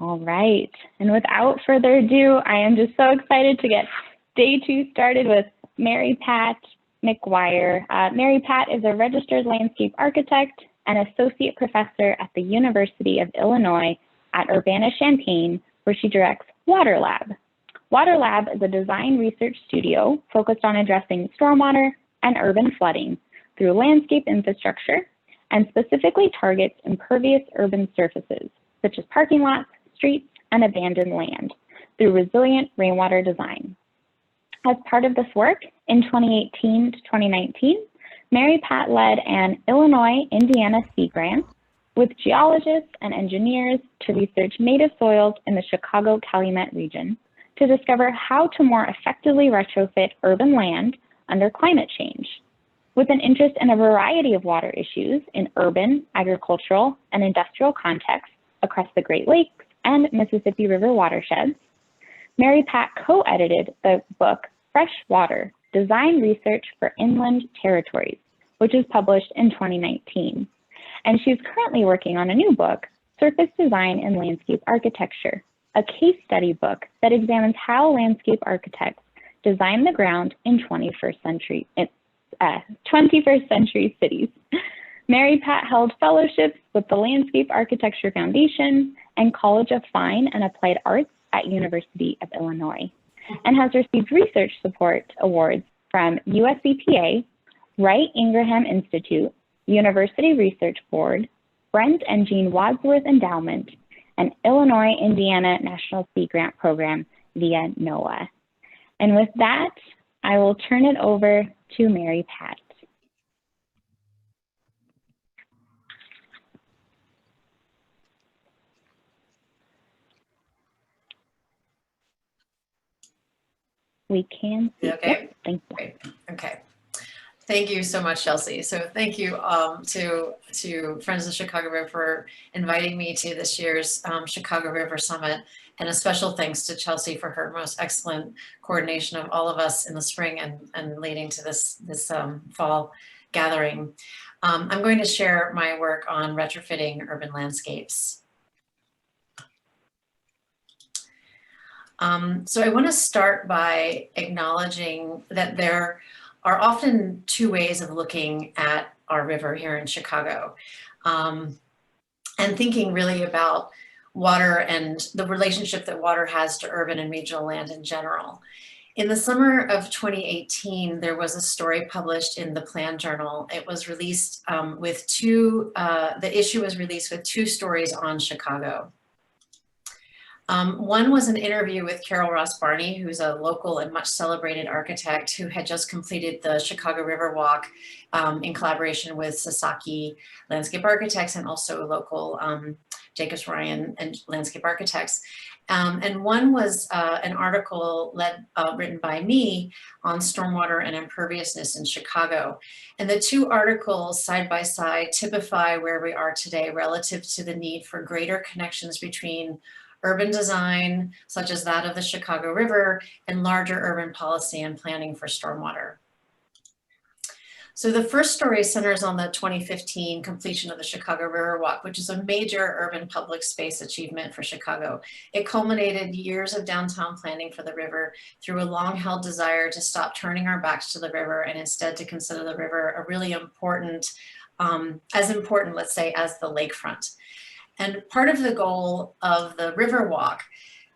All right, and without further ado, I am just so excited to get day 2 started with Mary Pat McGuire. Mary Pat is a registered landscape architect and associate professor at the University of Illinois at Urbana-Champaign, where she directs Water Lab. Water Lab is a design research studio focused on addressing stormwater and urban flooding through landscape infrastructure, and specifically targets impervious urban surfaces, such as parking lots, streets, and abandoned land, through resilient rainwater design. As part of this work, in 2018 to 2019, Mary Pat led an Illinois-Indiana Sea Grant with geologists and engineers to research native soils in the Chicago-Calumet region to discover how to more effectively retrofit urban land under climate change. With an interest in a variety of water issues in urban, agricultural, and industrial contexts across the Great Lakes and Mississippi River watersheds, Mary Pat co-edited the book Fresh Water, Design Research for Inland Territories, which was published in 2019. And she's currently working on a new book, Surface Design and Landscape Architecture, a case study book that examines how landscape architects design the ground in 21st century cities. Mary Pat held fellowships with the Landscape Architecture Foundation and College of Fine and Applied Arts at University of Illinois, and has received research support awards from US EPA, Wright Ingraham Institute, University Research Board, Brent and Jean Wadsworth Endowment, and Illinois-Indiana National Sea Grant Program via NOAA. And with that, I will turn it over to Mary Pat. We can see. Okay. Yep, thank you. Great. Okay. Thank you so much, Chelsea. So thank you to Friends of the Chicago River for inviting me to this year's Chicago River Summit, and a special thanks to Chelsea for her most excellent coordination of all of us in the spring and leading to this fall gathering. I'm going to share my work on retrofitting urban landscapes. So I want to start by acknowledging that there are often two ways of looking at our river here in Chicago, and thinking really about water and the relationship that water has to urban and regional land in general. In the summer of 2018, there was a story published in the Plan Journal. It was released with the issue was released with 2 stories on Chicago. One was an interview with Carol Ross Barney, who's a local and much celebrated architect who had just completed the Chicago River Walk in collaboration with Sasaki Landscape Architects and also local Jacobs Ryan and landscape architects. And one was an article written by me on stormwater and imperviousness in Chicago. And the 2 articles side by side typify where we are today relative to the need for greater connections between urban design, such as that of the Chicago River, and larger urban policy and planning for stormwater. So the first story centers on the 2015 completion of the Chicago River Walk, which is a major urban public space achievement for Chicago. It culminated years of downtown planning for the river through a long-held desire to stop turning our backs to the river and instead to consider the river a really important, as important, let's say, as the lakefront. And part of the goal of the River Walk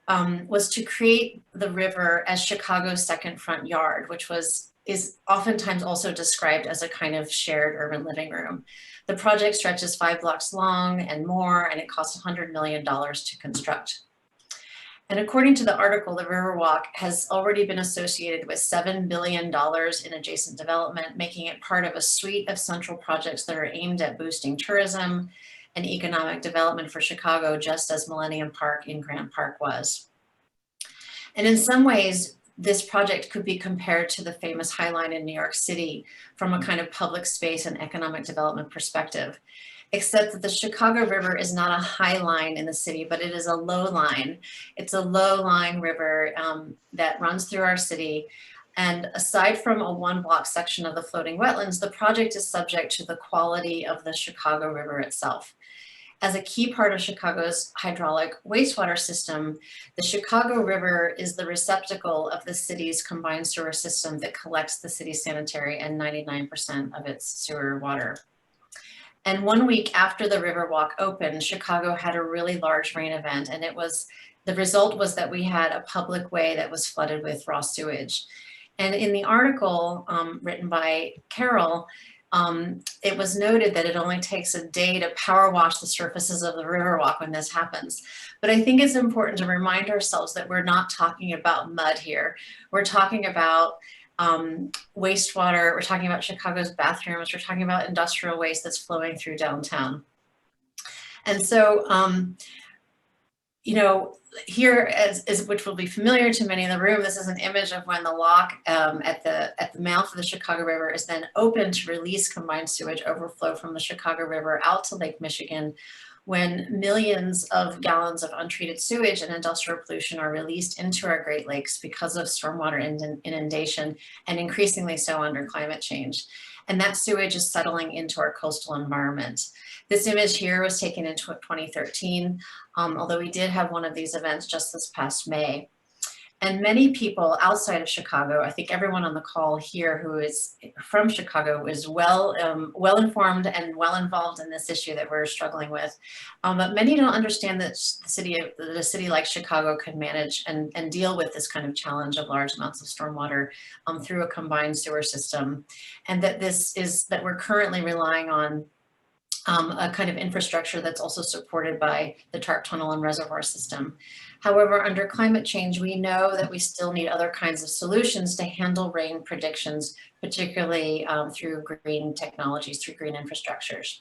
was to create the river as Chicago's second front yard, which is oftentimes also described as a kind of shared urban living room. The project stretches 5 blocks long and more, and it costs $100 million to construct. And according to the article, the Riverwalk has already been associated with $7 billion in adjacent development, making it part of a suite of central projects that are aimed at boosting tourism and economic development for Chicago, just as Millennium Park in Grant Park was. And in some ways, this project could be compared to the famous High Line in New York City from a kind of public space and economic development perspective, except that the Chicago River is not a high line in the city, but it is a low line. It's a low-lying river that runs through our city. And aside from a 1-block section of the floating wetlands, the project is subject to the quality of the Chicago River itself. As a key part of Chicago's hydraulic wastewater system, the Chicago River is the receptacle of the city's combined sewer system that collects the city's sanitary and 99% of its sewer water. And 1 week after the Riverwalk opened, Chicago had a really large rain event, and the result was that we had a public way that was flooded with raw sewage. And in the article written by Carol, it was noted that it only takes a day to power wash the surfaces of the Riverwalk when this happens. But I think it's important to remind ourselves that we're not talking about mud here. We're talking about wastewater, we're talking about Chicago's bathrooms, we're talking about industrial waste that's flowing through downtown. And so, you know, here, which will be familiar to many in the room, this is an image of when the lock at the mouth of the Chicago River is then open to release combined sewage overflow from the Chicago River out to Lake Michigan, when millions of gallons of untreated sewage and industrial pollution are released into our Great Lakes because of stormwater inundation, and increasingly so under climate change. And that sewage is settling into our coastal environment. This image here was taken in 2013, although we did have one of these events just this past May. And many people outside of Chicago, I think everyone on the call here who is from Chicago is well informed and well involved in this issue that we're struggling with. But many don't understand that the city like Chicago can manage and deal with this kind of challenge of large amounts of stormwater through a combined sewer system. And that we're currently relying on a kind of infrastructure that's also supported by the TARP tunnel and reservoir system. However, under climate change, we know that we still need other kinds of solutions to handle rain predictions, particularly through green technologies, through green infrastructures.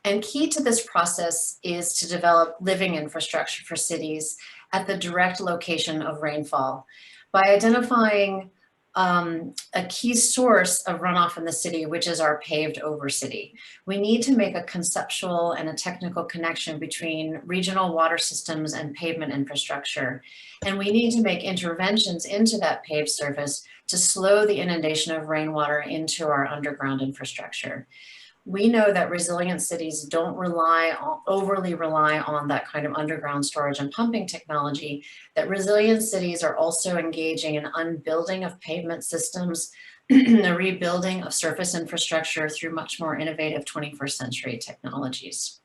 And key to this process is to develop living infrastructure for cities at the direct location of rainfall by identifying a key source of runoff in the city, which is our paved over city. We need to make a conceptual and a technical connection between regional water systems and pavement infrastructure. And we need to make interventions into that paved surface to slow the inundation of rainwater into our underground infrastructure. We know that resilient cities don't overly rely on that kind of underground storage and pumping technology, that resilient cities are also engaging in unbuilding of pavement systems, the rebuilding of surface infrastructure through much more innovative 21st century technologies.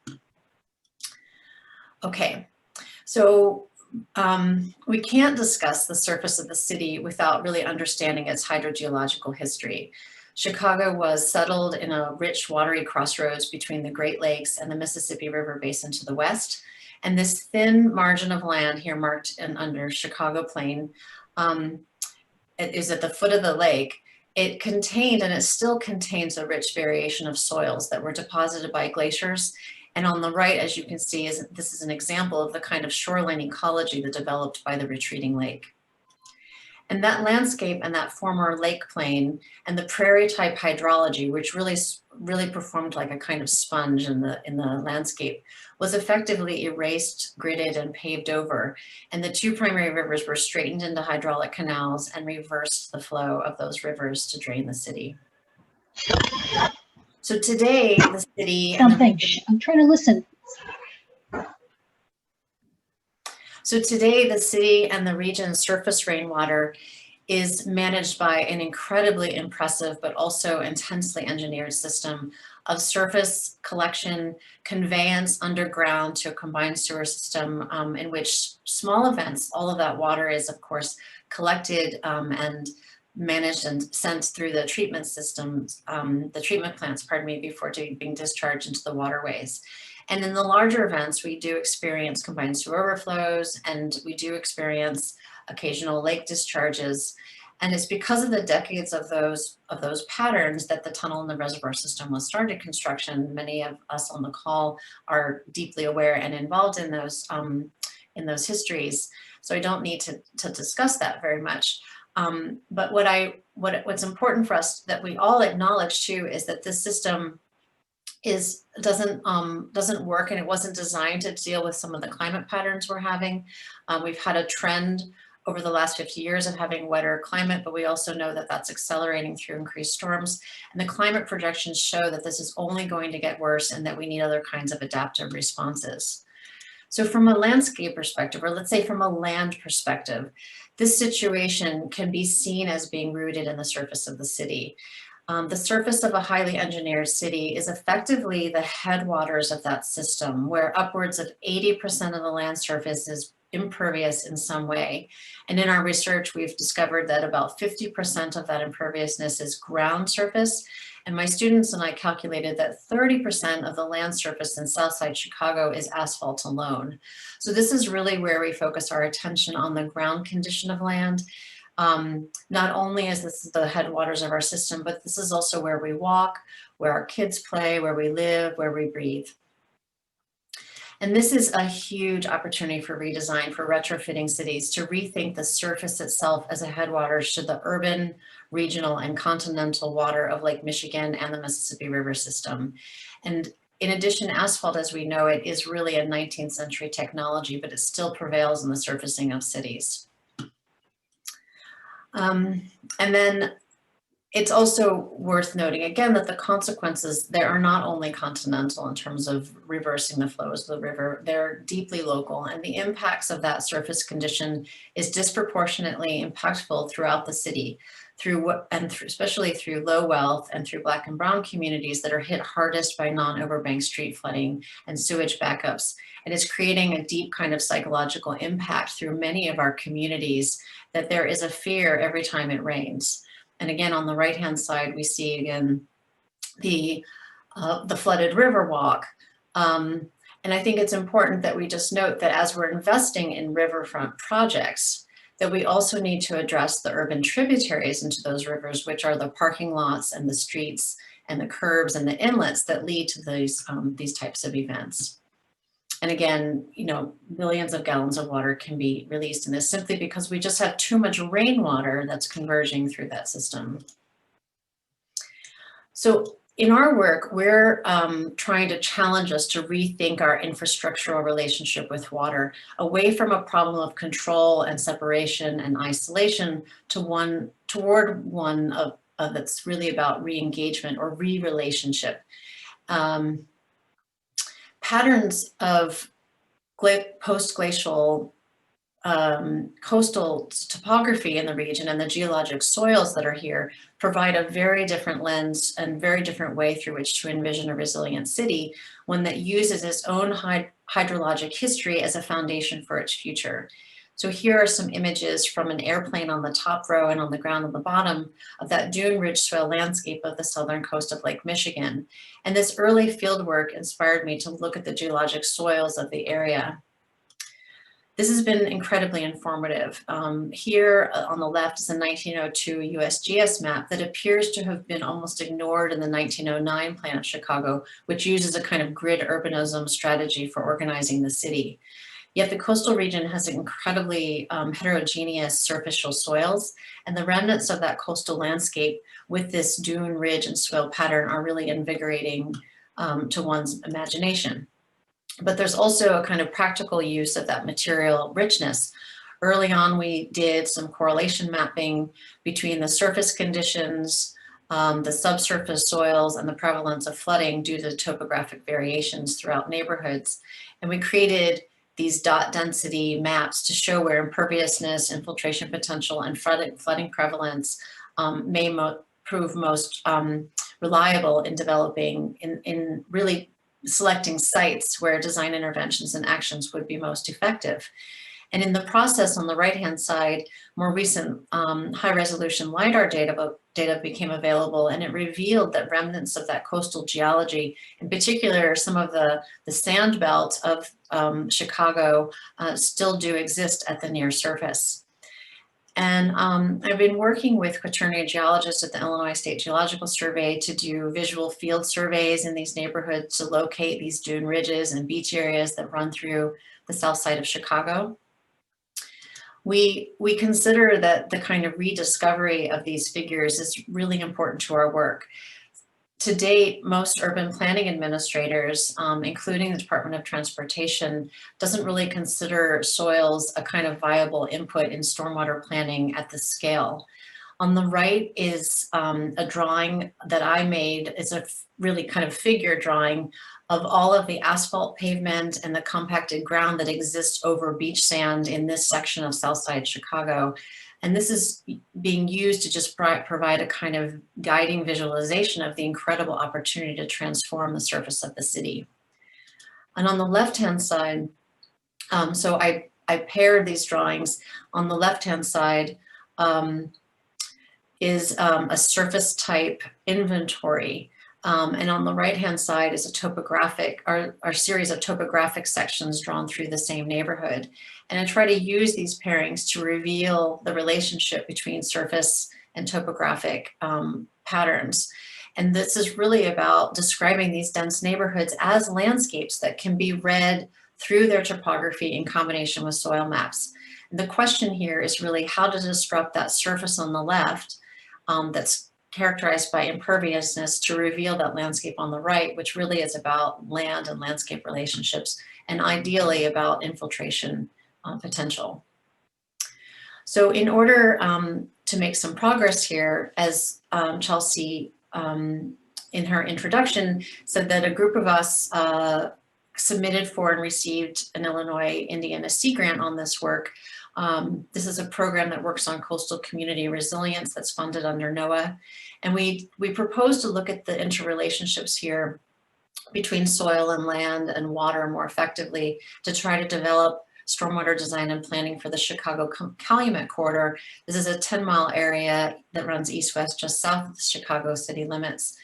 Okay, so we can't discuss the surface of the city without really understanding its hydrogeological history. Chicago was settled in a rich watery crossroads between the Great Lakes and the Mississippi River Basin to the west. And this thin margin of land here marked under Chicago Plain it is at the foot of the lake. It contained, and it still contains, a rich variation of soils that were deposited by glaciers. And on the right, as you can see, this is an example of the kind of shoreline ecology that developed by the retreating lake. And that landscape and that former lake plain and the prairie type hydrology, which really performed like a kind of sponge in the landscape, was effectively erased, gridded, and paved over. And the two primary rivers were straightened into hydraulic canals and reversed the flow of those rivers to drain the city. So today, the city and the region, I'm trying to listen. So today, the city and the region's surface rainwater is managed by an incredibly impressive but also intensely engineered system of surface collection, conveyance underground to a combined sewer system in which small events, all of that water is of course collected and managed and sent through the treatment systems, the treatment plants, pardon me, before being discharged into the waterways. And in the larger events, we do experience combined sewer overflows, and we do experience occasional lake discharges. And it's because of the decades of those patterns that the tunnel and the reservoir system was started construction. Many of us on the call are deeply aware and involved in those histories. So I don't need to discuss that very much. But what's important for us that we all acknowledge too is that this system doesn't work, and it wasn't designed to deal with some of the climate patterns we're having. We've had a trend over the last 50 years of having wetter climate, but we also know that that's accelerating through increased storms. And the climate projections show that this is only going to get worse and that we need other kinds of adaptive responses. So from a landscape perspective, or let's say from a land perspective, this situation can be seen as being rooted in the surface of the city. The surface of a highly engineered city is effectively the headwaters of that system, where upwards of 80% of the land surface is impervious in some way. And in our research, we've discovered that about 50% of that imperviousness is ground surface. And my students and I calculated that 30% of the land surface in Southside Chicago is asphalt alone. So this is really where we focus our attention on the ground condition of land. Not only is this the headwaters of our system, but this is also where we walk, where our kids play, where we live, where we breathe. And this is a huge opportunity for redesign, for retrofitting cities, to rethink the surface itself as a headwaters to the urban, regional, and continental water of Lake Michigan and the Mississippi River system. And in addition, asphalt as we know it is really a 19th century technology, but it still prevails in the surfacing of cities. And then it's also worth noting again that the consequences there are not only continental in terms of reversing the flows of the river, they're deeply local, and the impacts of that surface condition is disproportionately impactful throughout the city, especially through low wealth and through Black and brown communities that are hit hardest by non-overbank street flooding and sewage backups. And it's creating a deep kind of psychological impact through many of our communities that there is a fear every time it rains. And again, on the right-hand side, we see again the flooded river walk. And I think it's important that we just note that as we're investing in riverfront projects, that we also need to address the urban tributaries into those rivers, which are the parking lots and the streets and the curbs and the inlets that lead to these types of events. And again, you know, millions of gallons of water can be released in this simply because we just have too much rainwater that's converging through that system. So in our work, we're trying to challenge us to rethink our infrastructural relationship with water, away from a problem of control and separation and isolation toward one that's really about re-engagement or re-relationship. Patterns of post-glacial coastal topography in the region and the geologic soils that are here provide a very different lens and very different way through which to envision a resilient city, one that uses its own hydrologic history as a foundation for its future. So here are some images from an airplane on the top row and on the ground on the bottom of that dune ridge swale landscape of the southern coast of Lake Michigan. And this early field work inspired me to look at the geologic soils of the area. This has been incredibly informative. Here on the left is a 1902 USGS map that appears to have been almost ignored in the 1909 Plan of Chicago, which uses a kind of grid urbanism strategy for organizing the city. Yet the coastal region has incredibly heterogeneous superficial soils, and the remnants of that coastal landscape with this dune, ridge, and swale pattern are really invigorating to one's imagination. But there's also a kind of practical use of that material richness. Early on, we did some correlation mapping between the surface conditions, the subsurface soils, and the prevalence of flooding due to topographic variations throughout neighborhoods. And we created these dot density maps to show where imperviousness, infiltration potential, and flooding prevalence may prove most reliable in developing, in really selecting sites where design interventions and actions would be most effective. And in the process on the right-hand side, more recent high-resolution LiDAR data became available, and it revealed that remnants of that coastal geology, in particular some of the sand belt of Chicago, still do exist at the near surface. And I've been working with quaternary geologists at the Illinois State Geological Survey to do visual field surveys in these neighborhoods to locate these dune ridges and beach areas that run through the south side of Chicago. We consider that the kind of rediscovery of these figures is really important to our work. to date, most urban planning administrators, including the Department of Transportation, doesn't really consider soils a kind of viable input in stormwater planning at this scale. On the right is a drawing that I made. It's a really kind of figure drawing of all of the asphalt pavement and the compacted ground that exists over beach sand in this section of Southside Chicago. And this is being used to just provide a kind of guiding visualization of the incredible opportunity to transform the surface of the city. And on the left-hand side, so I paired these drawings. On the left-hand side is a surface type inventory. And on the right-hand side is a topographic, our series of topographic sections drawn through the same neighborhood. And I try to use these pairings to reveal the relationship between surface and topographic patterns. And this is really about describing these dense neighborhoods as landscapes that can be read through their topography in combination with soil maps. And the question here is really how to disrupt that surface on the left that's characterized by imperviousness to reveal that landscape on the right, which really is about land and landscape relationships, and ideally about infiltration potential. So in order to make some progress here, as Chelsea in her introduction said that a group of us submitted for and received an Illinois Indiana Sea Grant on this work. This is a program that works on coastal community resilience that's funded under NOAA. And we propose to look at the interrelationships here between soil and land and water more effectively to try to develop stormwater design and planning for the Chicago Calumet corridor. This is a 10-mile area that runs east-west just south of the Chicago city limits.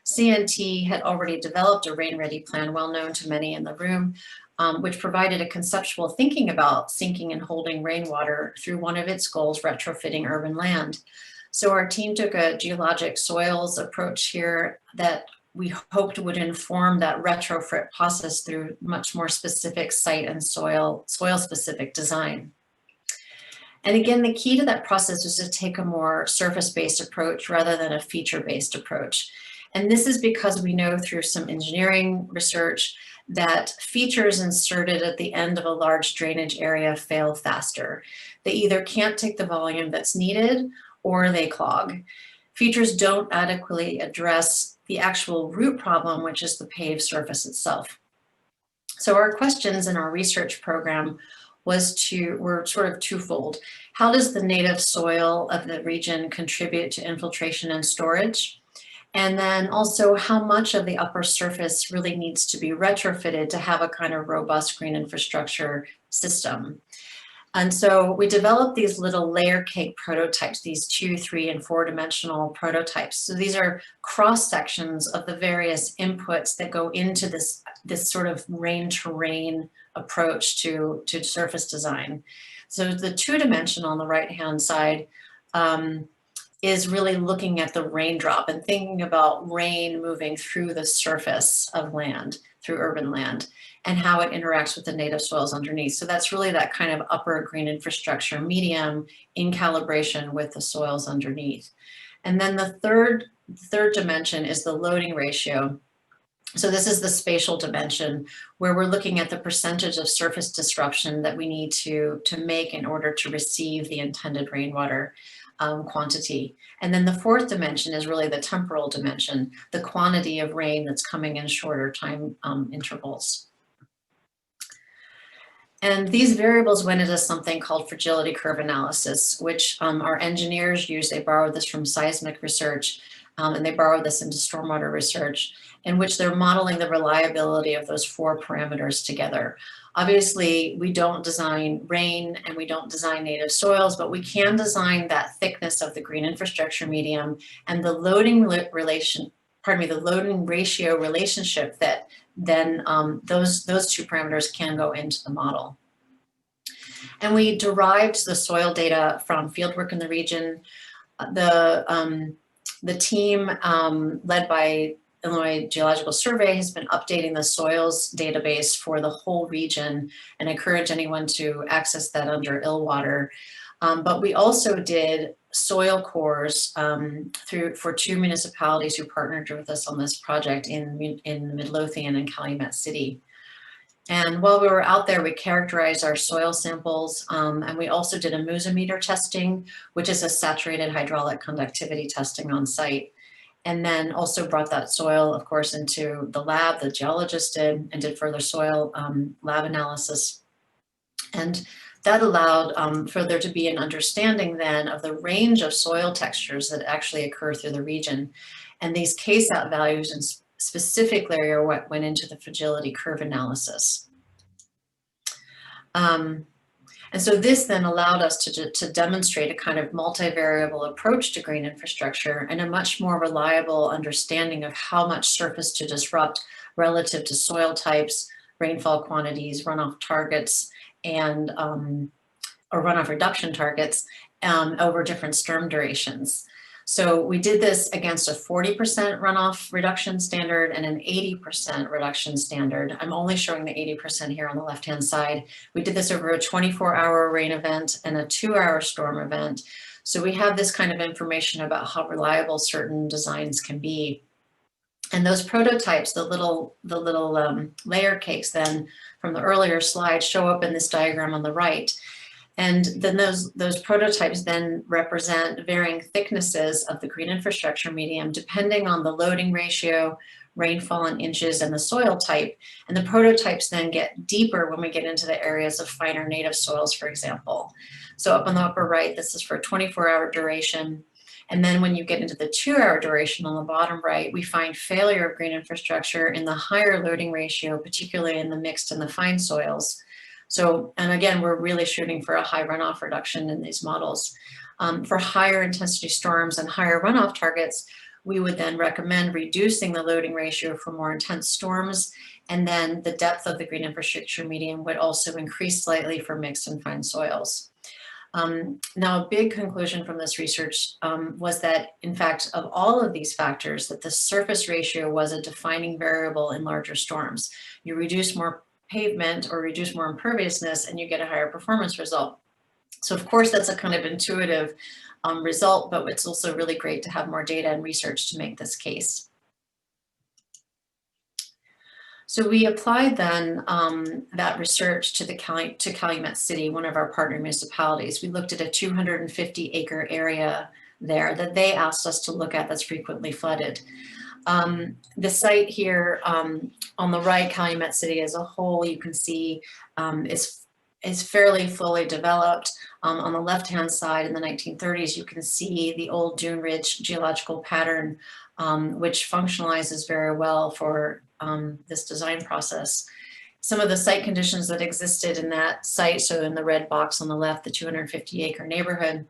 CNT had already developed a rain-ready plan well known to many in the room, which provided a conceptual thinking about sinking and holding rainwater through one of its goals, retrofitting urban land. So our team took a geologic soils approach here that we hoped would inform that retrofit process through much more specific site and soil specific design. And again, the key to that process was to take a more surface-based approach rather than a feature-based approach. And this is because we know through some engineering research that features inserted at the end of a large drainage area fail faster. They either can't take the volume that's needed or they clog. Features don't adequately address the actual root problem, which is the paved surface itself. So our questions in our research program were sort of twofold. How does the native soil of the region contribute to infiltration and storage? And then also how much of the upper surface really needs to be retrofitted to have a kind of robust green infrastructure system. And so we developed these little layer cake prototypes, these 2, 3, and 4-dimensional prototypes. So these are cross sections of the various inputs that go into this sort of rain-to-rain approach to surface design. So the 2-dimension on the right-hand side is really looking at the raindrop and thinking about rain moving through the surface of land, through urban land, and how it interacts with the native soils underneath. So that's really that kind of upper green infrastructure medium in calibration with the soils underneath. And then the third dimension is the loading ratio. So this is the spatial dimension where we're looking at the percentage of surface disruption that we need to make in order to receive the intended rainwater quantity. And then the fourth dimension is really the temporal dimension, the quantity of rain that's coming in shorter time intervals. And these variables went into something called fragility curve analysis, which our engineers use. They borrowed this from seismic research, and they borrowed this into stormwater research, in which they're modeling the reliability of those 4 parameters together. Obviously, we don't design rain and we don't design native soils, but we can design that thickness of the green infrastructure medium and the loading ratio relationship that then those 2 parameters can go into the model. And we derived the soil data from fieldwork in the region. The team led by Illinois Geological Survey has been updating the soils database for the whole region, and I encourage anyone to access that under ILWater. But we also did soil cores for 2 municipalities who partnered with us on this project in Midlothian and Calumet City. And while we were out there, we characterized our soil samples, and we also did a musometer testing, which is a saturated hydraulic conductivity testing on site. And then also brought that soil, of course, into the lab. The geologist did, and did further soil lab analysis. And that allowed for there to be an understanding then of the range of soil textures that actually occur through the region. And these case-out values and specifically are what went into the fragility curve analysis. And so this then allowed us to demonstrate a kind of multivariable approach to green infrastructure and a much more reliable understanding of how much surface to disrupt relative to soil types, rainfall quantities, runoff targets, and or runoff reduction targets over different storm durations. So we did this against a 40% runoff reduction standard and an 80% reduction standard. I'm only showing the 80% here on the left-hand side. We did this over a 24-hour rain event and a 2-hour storm event. So we have this kind of information about how reliable certain designs can be. And those prototypes, the little layer cakes then from the earlier slide show up in this diagram on the right. And then those prototypes then represent varying thicknesses of the green infrastructure medium, depending on the loading ratio, rainfall in inches, and the soil type. And the prototypes then get deeper when we get into the areas of finer native soils, for example. So up on the upper right, this is for a 24-hour duration. And then when you get into the 2-hour duration on the bottom right, we find failure of green infrastructure in the higher loading ratio, particularly in the mixed and the fine soils. So, and again, we're really shooting for a high runoff reduction in these models. For higher intensity storms and higher runoff targets, we would then recommend reducing the loading ratio for more intense storms. And then the depth of the green infrastructure medium would also increase slightly for mixed and fine soils. Now, a big conclusion from this research was that, in fact, of all of these factors, that the surface ratio was a defining variable in larger storms. You reduce more pavement or reduce more imperviousness and you get a higher performance result. So of course that's a kind of intuitive result, but it's also really great to have more data and research to make this case. So we applied then that research to Calumet City, one of our partner municipalities. We looked at a 250-acre area there that they asked us to look at that's frequently flooded. The site here on the right, Calumet City as a whole, you can see is fairly fully developed. On the left-hand side in the 1930s, you can see the old Dune Ridge geological pattern, which functionalizes very well for this design process. Some of the site conditions that existed in that site, so in the red box on the left, the 250-acre neighborhood,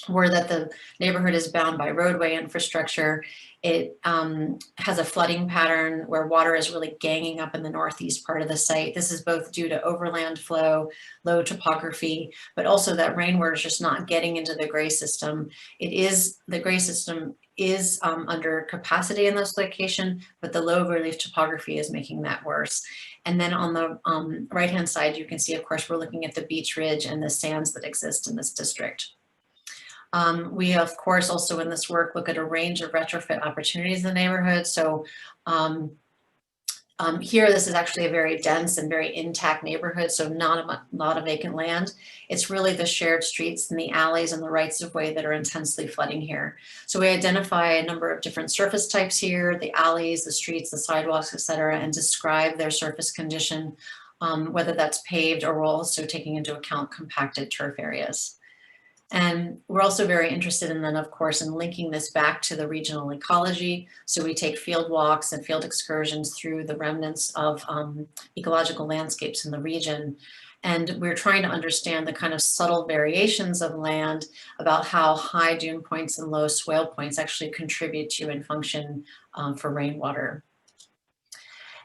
were that the neighborhood is bound by roadway infrastructure. It has a flooding pattern where water is really ganging up in the northeast part of the site. This is both due to overland flow, low topography, but also that rainwater is just not getting into the gray system. The gray system is under capacity in this location, but the low relief topography is making that worse. And then on the right-hand side, you can see, of course, we're looking at the beach ridge and the sands that exist in this district. We, of course, also in this work look at a range of retrofit opportunities in the neighborhood. So here, this is actually a very dense and very intact neighborhood, so not a lot of vacant land. It's really the shared streets and the alleys and the rights of way that are intensely flooding here. So we identify a number of different surface types here, the alleys, the streets, the sidewalks, et cetera, and describe their surface condition, whether that's paved or we're also taking into account compacted turf areas. And we're also very interested in then, of course, in linking this back to the regional ecology. So we take field walks and field excursions through the remnants of ecological landscapes in the region. And we're trying to understand the kind of subtle variations of land about how high dune points and low swale points actually contribute to and function for rainwater.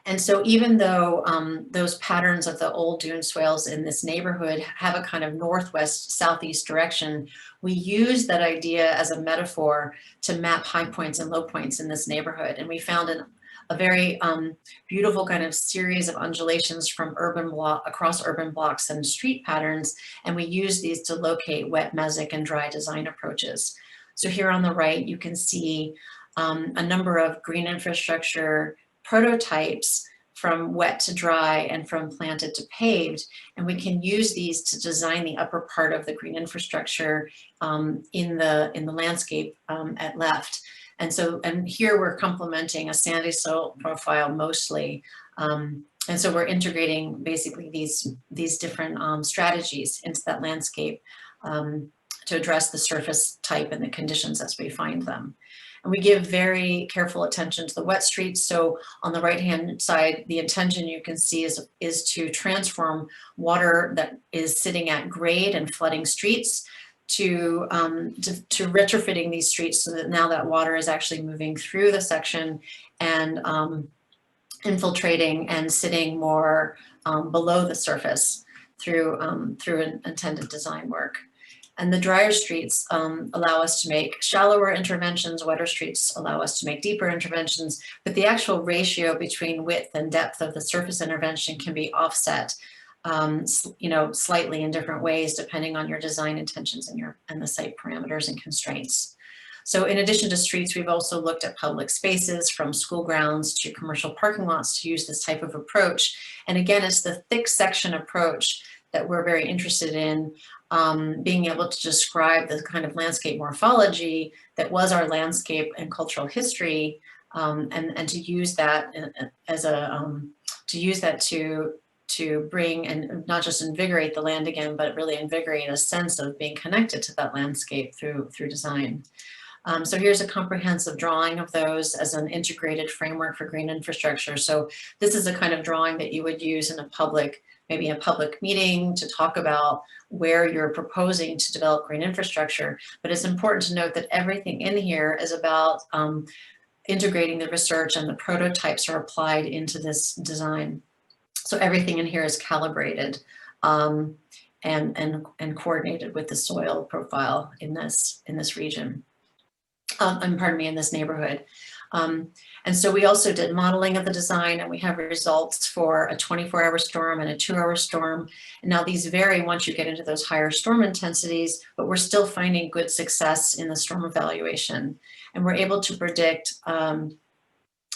And so even though those patterns of the old dune swales in this neighborhood have a kind of northwest-southeast direction, we use that idea as a metaphor to map high points and low points in this neighborhood. And we found a very beautiful kind of series of undulations from across urban blocks and street patterns, and we use these to locate wet, mesic, and dry design approaches. So here on the right, you can see a number of green infrastructure prototypes from wet to dry and from planted to paved. And we can use these to design the upper part of the green infrastructure in the landscape at left. And so, and here we're complementing a sandy soil profile mostly. And so we're integrating basically these different strategies into that landscape to address the surface type and the conditions as we find them. And we give very careful attention to the wet streets. So on the right-hand side, the intention you can see is to transform water that is sitting at grade and flooding streets to retrofitting these streets so that now that water is actually moving through the section and infiltrating and sitting more below the surface through an intended design work. And the drier streets allow us to make shallower interventions, wetter streets allow us to make deeper interventions, but the actual ratio between width and depth of the surface intervention can be offset slightly in different ways depending on your design intentions and the site parameters and constraints. So in addition to streets, we've also looked at public spaces from school grounds to commercial parking lots to use this type of approach. And again, it's the thick section approach that we're very interested in, being able to describe the kind of landscape morphology that was our landscape and cultural history, and to use that as to bring and not just invigorate the land again, but really invigorate a sense of being connected to that landscape through design. So here's a comprehensive drawing of those as an integrated framework for green infrastructure. So this is a kind of drawing that you would use in maybe a public meeting to talk about where you're proposing to develop green infrastructure. But it's important to note that everything in here is about integrating the research, and the prototypes are applied into this design. So everything in here is calibrated and coordinated with the soil profile in this region. In this neighborhood. And so we also did modeling of the design, and we have results for a 24-hour storm and a 2-hour storm. And now these vary once you get into those higher storm intensities, but we're still finding good success in the storm evaluation. And we're able to predict the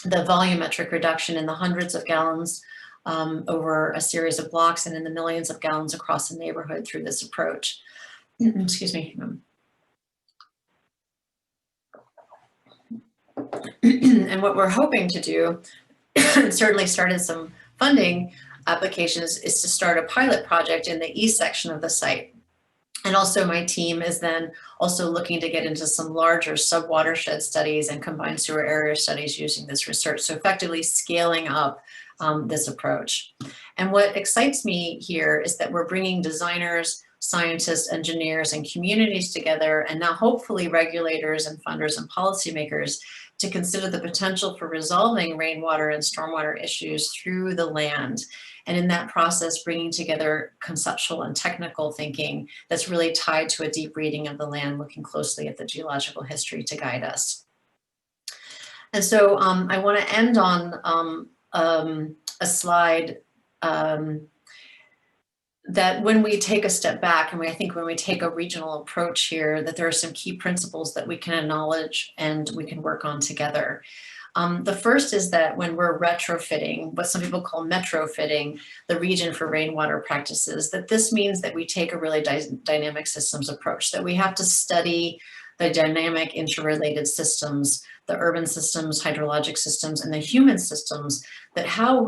volumetric reduction in the hundreds of gallons over a series of blocks and in the millions of gallons across the neighborhood through this approach. Excuse me. And what we're hoping to do, and certainly started some funding applications, is to start a pilot project in the east section of the site. And also my team is then also looking to get into some larger sub-watershed studies and combined sewer area studies using this research. So effectively scaling up this approach. And what excites me here is that we're bringing designers, scientists, engineers, and communities together, and now hopefully regulators and funders and policymakers to consider the potential for resolving rainwater and stormwater issues through the land. And in that process, bringing together conceptual and technical thinking that's really tied to a deep reading of the land, looking closely at the geological history to guide us. And so I want to end on a slide that when we take a step back, and I think when we take a regional approach here, that there are some key principles that we can acknowledge and we can work on together. The first is that when we're retrofitting, what some people call metrofitting, the region for rainwater practices, that this means that we take a really dynamic systems approach, that we have to study the dynamic interrelated systems, the urban systems, hydrologic systems, and the human systems, that how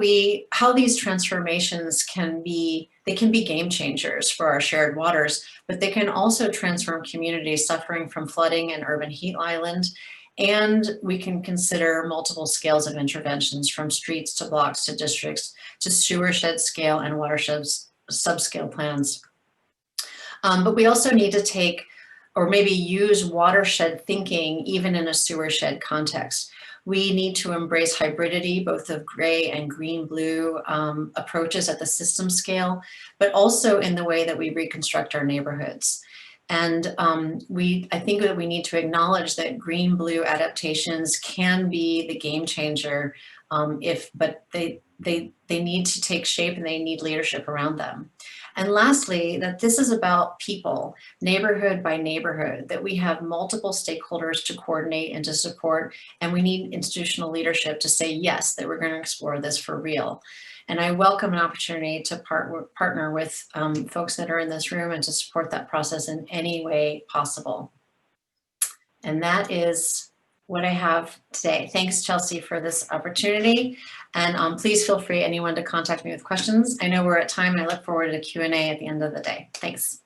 these transformations can be game changers for our shared waters, but they can also transform communities suffering from flooding and urban heat island. And we can consider multiple scales of interventions, from streets to blocks to districts to sewershed scale and watershed subscale plans. But we also need to take, or maybe use, watershed thinking even in a sewershed context. We need to embrace hybridity, both of gray and green-blue approaches at the system scale, but also in the way that we reconstruct our neighborhoods. And I think that we need to acknowledge that green-blue adaptations can be the game changer But they need to take shape and they need leadership around them. And lastly, that this is about people, neighborhood by neighborhood, that we have multiple stakeholders to coordinate and to support, and we need institutional leadership to say yes, that we're going to explore this for real. And I welcome an opportunity to partner with folks that are in this room and to support that process in any way possible. And that is what I have today. Thanks, Chelsea, for this opportunity. And please feel free, anyone, to contact me with questions. I know we're at time and I look forward to Q&A at the end of the day. Thanks.